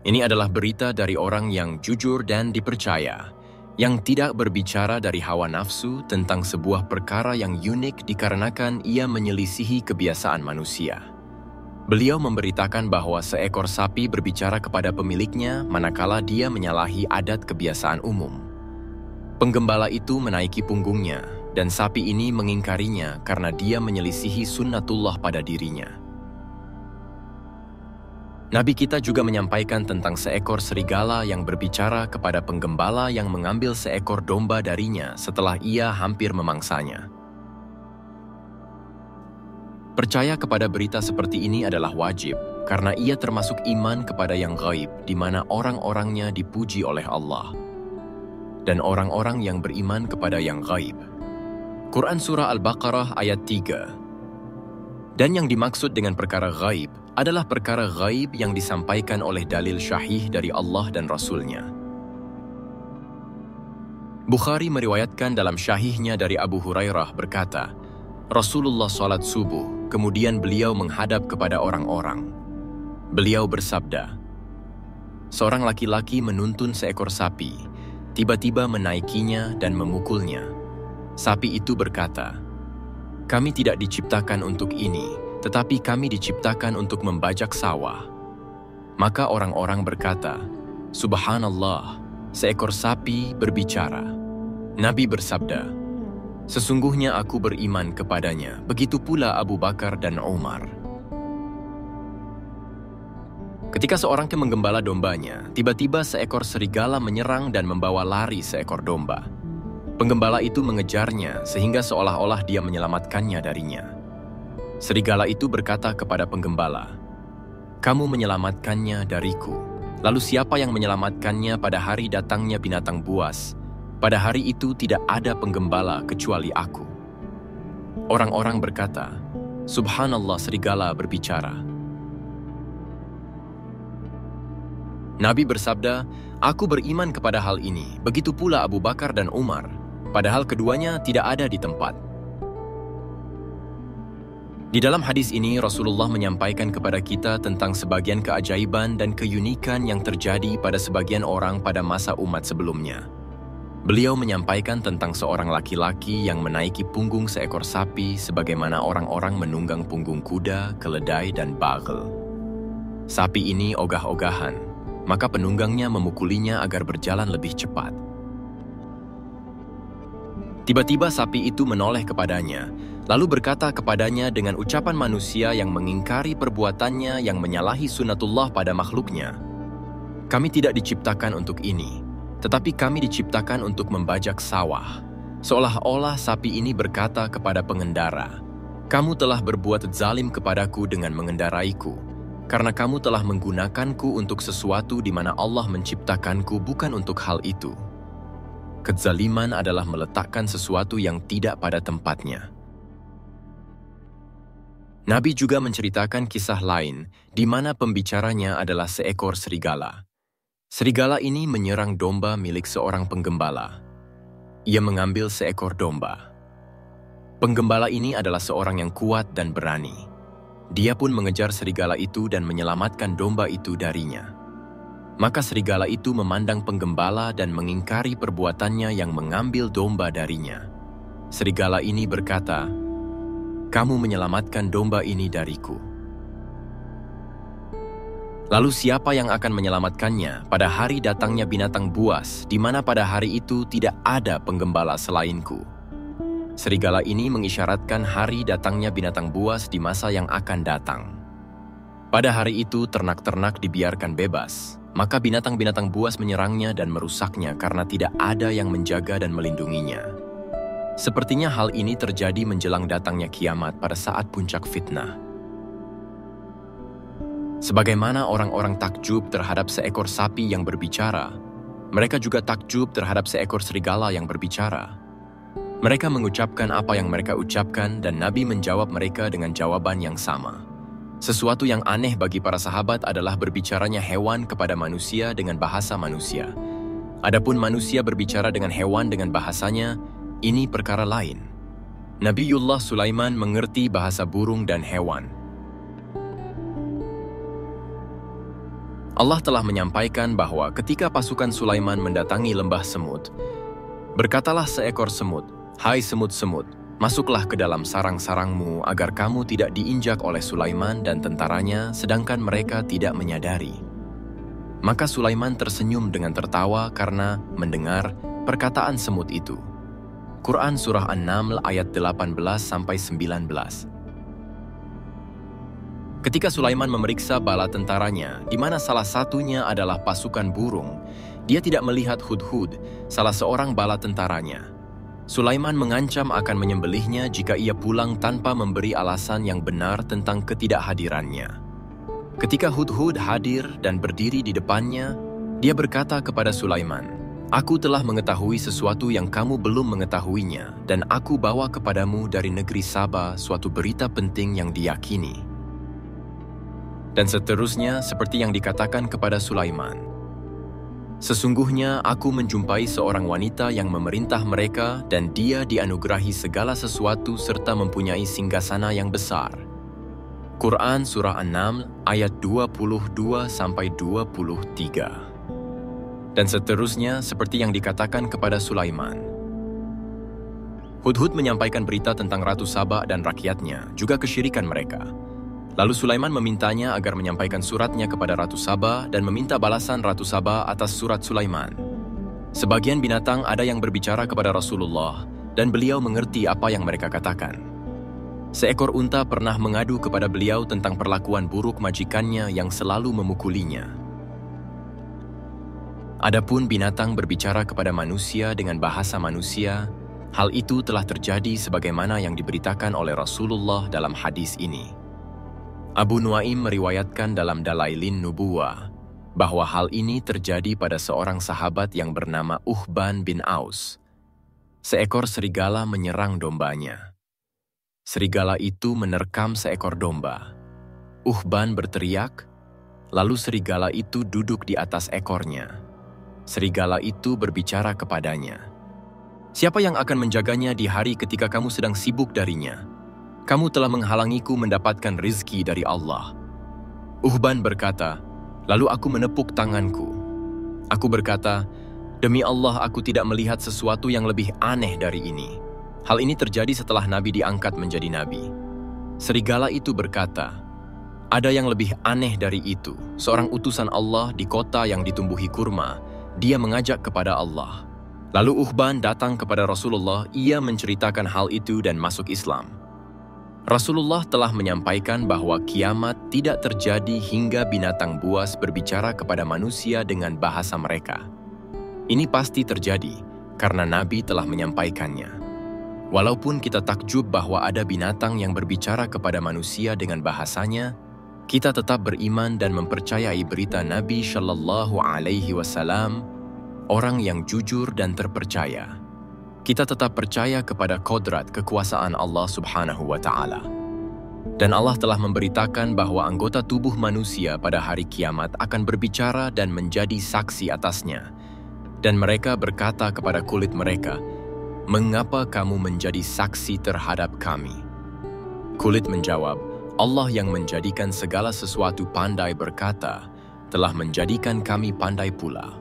Ini adalah berita dari orang yang jujur dan dipercaya, yang tidak berbicara dari hawa nafsu tentang sebuah perkara yang unik dikarenakan ia menyelisihi kebiasaan manusia. Beliau memberitakan bahwa seekor sapi berbicara kepada pemiliknya manakala dia menyalahi adat kebiasaan umum. Penggembala itu menaiki punggungnya, dan sapi ini mengingkarinya karena dia menyelisihi sunnatullah pada dirinya. Nabi kita juga menyampaikan tentang seekor serigala yang berbicara kepada penggembala yang mengambil seekor domba darinya setelah ia hampir memangsanya. Percaya kepada berita seperti ini adalah wajib, karena ia termasuk iman kepada yang gaib, di mana orang-orangnya dipuji oleh Allah, dan orang-orang yang beriman kepada yang gaib. Quran Surah Al-Baqarah ayat 3. Dan yang dimaksud dengan perkara gaib adalah perkara gaib yang disampaikan oleh dalil syahih dari Allah dan Rasul-Nya. Bukhari meriwayatkan dalam syahihnya dari Abu Hurairah berkata, Rasulullah salat subuh, kemudian beliau menghadap kepada orang-orang. Beliau bersabda, seorang laki-laki menuntun seekor sapi, tiba-tiba menaikinya dan memukulnya. Sapi itu berkata, kami tidak diciptakan untuk ini, tetapi kami diciptakan untuk membajak sawah. Maka orang-orang berkata, Subhanallah, seekor sapi berbicara. Nabi bersabda, sesungguhnya aku beriman kepadanya, begitu pula Abu Bakar dan Umar. Ketika seorang menggembala dombanya, tiba-tiba seekor serigala menyerang dan membawa lari seekor domba. Penggembala itu mengejarnya sehingga seolah-olah dia menyelamatkannya darinya. Serigala itu berkata kepada penggembala, kamu menyelamatkannya dariku. Lalu siapa yang menyelamatkannya pada hari datangnya binatang buas? Pada hari itu tidak ada penggembala kecuali aku. Orang-orang berkata, Subhanallah, serigala berbicara. Nabi bersabda, aku beriman kepada hal ini, begitu pula Abu Bakar dan Umar, padahal keduanya tidak ada di tempat. Di dalam hadis ini, Rasulullah menyampaikan kepada kita tentang sebagian keajaiban dan keunikan yang terjadi pada sebagian orang pada masa umat sebelumnya. Beliau menyampaikan tentang seorang laki-laki yang menaiki punggung seekor sapi sebagaimana orang-orang menunggang punggung kuda, keledai, dan bagel. Sapi ini ogah-ogahan, maka penunggangnya memukulinya agar berjalan lebih cepat. Tiba-tiba sapi itu menoleh kepadanya, lalu berkata kepadanya dengan ucapan manusia yang mengingkari perbuatannya yang menyalahi sunnatullah pada makhluknya. Kami tidak diciptakan untuk ini, tetapi kami diciptakan untuk membajak sawah. Seolah-olah sapi ini berkata kepada pengendara, kamu telah berbuat zalim kepadaku dengan mengendaraiku, karena kamu telah menggunakanku untuk sesuatu di mana Allah menciptakanku bukan untuk hal itu. Kezaliman adalah meletakkan sesuatu yang tidak pada tempatnya. Nabi juga menceritakan kisah lain di mana pembicaranya adalah seekor serigala. Serigala ini menyerang domba milik seorang penggembala. Ia mengambil seekor domba. Penggembala ini adalah seorang yang kuat dan berani. Dia pun mengejar serigala itu dan menyelamatkan domba itu darinya. Maka serigala itu memandang penggembala dan mengingkari perbuatannya yang mengambil domba darinya. Serigala ini berkata, kamu menyelamatkan domba ini dariku. Lalu siapa yang akan menyelamatkannya pada hari datangnya binatang buas, di mana pada hari itu tidak ada penggembala selainku? Serigala ini mengisyaratkan hari datangnya binatang buas di masa yang akan datang. Pada hari itu ternak-ternak dibiarkan bebas, maka binatang-binatang buas menyerangnya dan merusaknya karena tidak ada yang menjaga dan melindunginya. Sepertinya hal ini terjadi menjelang datangnya kiamat pada saat puncak fitnah. Sebagaimana orang-orang takjub terhadap seekor sapi yang berbicara, mereka juga takjub terhadap seekor serigala yang berbicara. Mereka mengucapkan apa yang mereka ucapkan dan Nabi menjawab mereka dengan jawaban yang sama. Sesuatu yang aneh bagi para sahabat adalah berbicaranya hewan kepada manusia dengan bahasa manusia. Adapun manusia berbicara dengan hewan dengan bahasanya, ini perkara lain. Nabiullah Sulaiman mengerti bahasa burung dan hewan. Allah telah menyampaikan bahwa ketika pasukan Sulaiman mendatangi lembah semut, berkatalah seekor semut, "Hai semut-semut, masuklah ke dalam sarang-sarangmu agar kamu tidak diinjak oleh Sulaiman dan tentaranya sedangkan mereka tidak menyadari." Maka Sulaiman tersenyum dengan tertawa karena mendengar perkataan semut itu. Quran Surah An-Naml ayat 18-19. Ketika Sulaiman memeriksa bala tentaranya, di mana salah satunya adalah pasukan burung, dia tidak melihat Hudhud, salah seorang bala tentaranya. Sulaiman mengancam akan menyembelihnya jika ia pulang tanpa memberi alasan yang benar tentang ketidakhadirannya. Ketika Hudhud hadir dan berdiri di depannya, dia berkata kepada Sulaiman, "Aku telah mengetahui sesuatu yang kamu belum mengetahuinya, dan aku bawa kepadamu dari negeri Saba suatu berita penting yang diyakini." Dan seterusnya seperti yang dikatakan kepada Sulaiman. "Sesungguhnya aku menjumpai seorang wanita yang memerintah mereka dan dia dianugerahi segala sesuatu serta mempunyai singgasana yang besar." Quran Surah An-Naml ayat 22-23. Dan seterusnya seperti yang dikatakan kepada Sulaiman. Hudhud menyampaikan berita tentang Ratu Saba dan rakyatnya, juga kesyirikan mereka. Lalu Sulaiman memintanya agar menyampaikan suratnya kepada Ratu Saba dan meminta balasan Ratu Saba atas surat Sulaiman. Sebagian binatang ada yang berbicara kepada Rasulullah dan beliau mengerti apa yang mereka katakan. Seekor unta pernah mengadu kepada beliau tentang perlakuan buruk majikannya yang selalu memukulinya. Adapun binatang berbicara kepada manusia dengan bahasa manusia, hal itu telah terjadi sebagaimana yang diberitakan oleh Rasulullah dalam hadis ini. Abu Nuaim meriwayatkan dalam Dalailin Nubuwah bahwa hal ini terjadi pada seorang sahabat yang bernama Uhban bin Aus. Seekor serigala menyerang dombanya. Serigala itu menerkam seekor domba. Uhban berteriak, lalu serigala itu duduk di atas ekornya. Serigala itu berbicara kepadanya, "Siapa yang akan menjaganya di hari ketika kamu sedang sibuk darinya? Kamu telah menghalangiku mendapatkan rizki dari Allah." Uhban berkata, lalu aku menepuk tanganku. Aku berkata, "Demi Allah, aku tidak melihat sesuatu yang lebih aneh dari ini." Hal ini terjadi setelah Nabi diangkat menjadi Nabi. Serigala itu berkata, "Ada yang lebih aneh dari itu. Seorang utusan Allah di kota yang ditumbuhi kurma, dia mengajak kepada Allah." Lalu Uhban datang kepada Rasulullah, ia menceritakan hal itu dan masuk Islam. Rasulullah telah menyampaikan bahwa kiamat tidak terjadi hingga binatang buas berbicara kepada manusia dengan bahasa mereka. Ini pasti terjadi karena Nabi telah menyampaikannya. Walaupun kita takjub bahwa ada binatang yang berbicara kepada manusia dengan bahasanya, kita tetap beriman dan mempercayai berita Nabi Shallallahu Alaihi Wasallam, orang yang jujur dan terpercaya. Kita tetap percaya kepada kodrat kekuasaan Allah Subhanahu wa Ta'ala. Dan Allah telah memberitakan bahwa anggota tubuh manusia pada hari kiamat akan berbicara dan menjadi saksi atasnya. Dan mereka berkata kepada kulit mereka, "Mengapa kamu menjadi saksi terhadap kami?" Kulit menjawab, "Allah yang menjadikan segala sesuatu pandai berkata, telah menjadikan kami pandai pula."